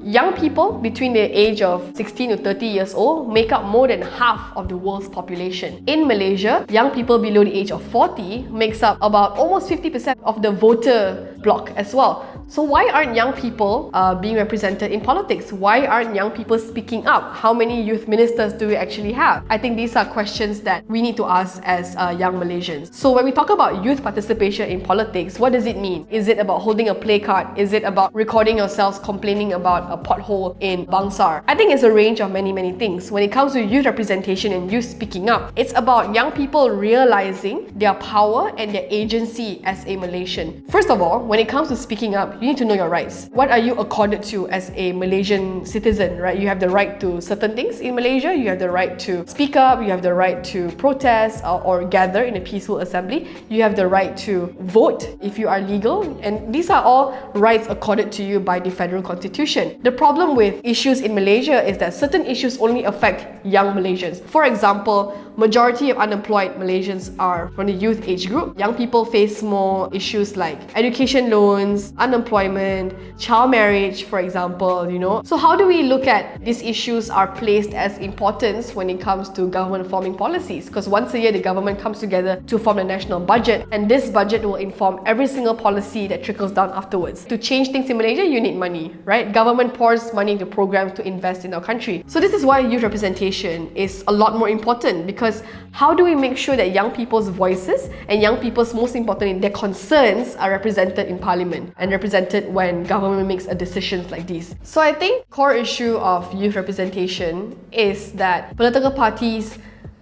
Young people between the age of 16 to 30 years old make up more than half of the world's population. In Malaysia, young people below the age of 40 makes up about almost 50% of the voter bloc as well. So why aren't young people being represented in politics? Why aren't young people speaking up? How many youth ministers do we actually have? I think these are questions that we need to ask as young Malaysians. So when we talk about youth participation in politics, what does it mean? Is it about holding a placard? Is it about recording yourselves complaining about a pothole in Bangsar? I think it's a range of many things. When it comes to youth representation and youth speaking up, it's about young people realizing their power and their agency as a Malaysian. First of all, when it comes to speaking up, you need to know your rights. What are you accorded to as a Malaysian citizen, right? You have the right to certain things in Malaysia. You have the right to speak up. You have the right to protest or gather in a peaceful assembly. You have the right to vote if you are legal. And these are all rights accorded to you by the federal constitution. The problem with issues in Malaysia is that certain issues only affect young Malaysians. For example, majority of unemployed Malaysians are from the youth age group. Young people face more issues like education loans, unemployment, child marriage, for example, So how do we look at these issues are placed as importance when it comes to government forming policies? Because once a year, the government comes together to form the national budget, and this budget will inform every single policy that trickles down afterwards. To change things in Malaysia, you need money, right? Government pours money into programs to invest in our country. So this is why youth representation is a lot more important, because how do we make sure that young people's voices and young people's, most importantly, their concerns are represented in parliament and represented when government makes a decisions like these? So I think core issue of youth representation is that political parties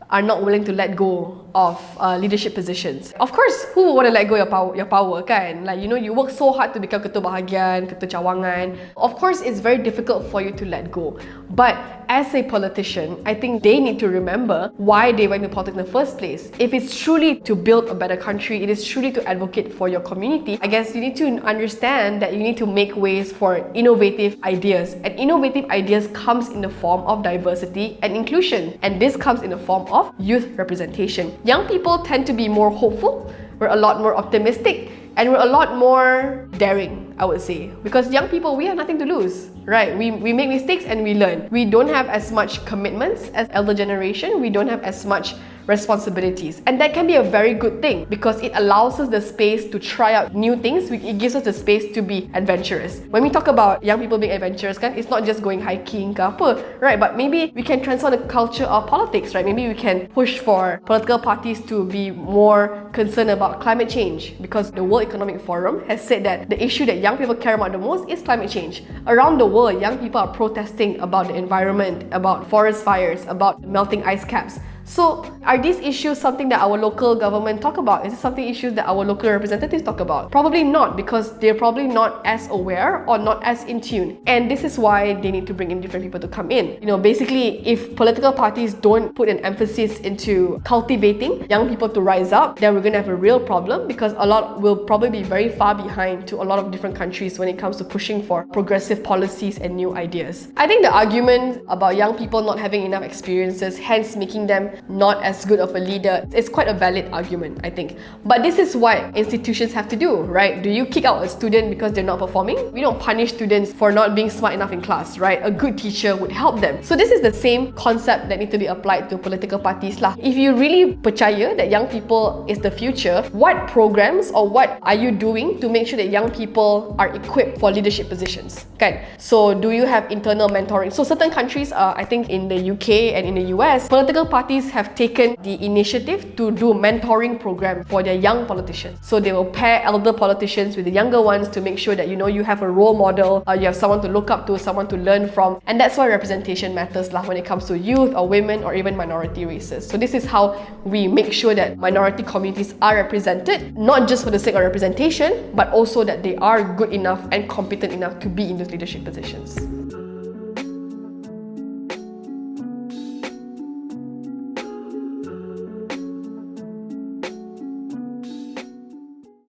are not willing to let go of leadership positions. Of course, who would want to let go your power, kan? Like, you work so hard to become ketua bahagian, ketua cawangan. Of course, it's very difficult for you to let go. But as a politician, I think they need to remember why they went to politics in the first place. If it's truly to build a better country, it is truly to advocate for your community, I guess you need to understand that you need to make ways for innovative ideas. And innovative ideas comes in the form of diversity and inclusion. And this comes in the form of youth representation. Young people tend to be more hopeful, we're a lot more optimistic, and we're a lot more daring, I would say. Because young people, we have nothing to lose, right? We make mistakes and we learn. We don't have as much commitments as elder generation. We don't have as much responsibilities. And that can be a very good thing because it allows us the space to try out new things. It gives us the space to be adventurous. When we talk about young people being adventurous, it's not just going hiking ke apa, right? But maybe we can transform the culture of politics, right? Maybe we can push for political parties to be more concerned about climate change, because the World Economic Forum has said that the issue that young people care about the most is climate change. Around the world, young people are protesting about the environment, about forest fires, about melting ice caps. So, are these issues something that our local government talk about? Is it something issues that our local representatives talk about? Probably not, because they're probably not as aware or not as in tune. And this is why they need to bring in different people to come in. Basically, if political parties don't put an emphasis into cultivating young people to rise up, then we're going to have a real problem, because a lot will probably be very far behind to a lot of different countries when it comes to pushing for progressive policies and new ideas. I think the argument about young people not having enough experiences, hence making them not as good of a leader, it's quite a valid argument, I think. But this is what institutions have to do, right? Do you kick out a student because they're not performing? We don't punish students for not being smart enough in class, right? A good teacher would help them. So this is the same concept that needs to be applied to political parties lah. If you really percaya that young people is the future, what programs or what are you doing to make sure that young people are equipped for leadership positions? Okay. So do you have internal mentoring? So certain countries, I think in the UK and in the US, political parties have taken the initiative to do mentoring program for their young politicians. So they will pair elder politicians with the younger ones to make sure that you have a role model, you have someone to look up to, someone to learn from. And that's why representation matters lah when it comes to youth or women or even minority races. So this is how we make sure that minority communities are represented, not just for the sake of representation, but also that they are good enough and competent enough to be in those leadership positions.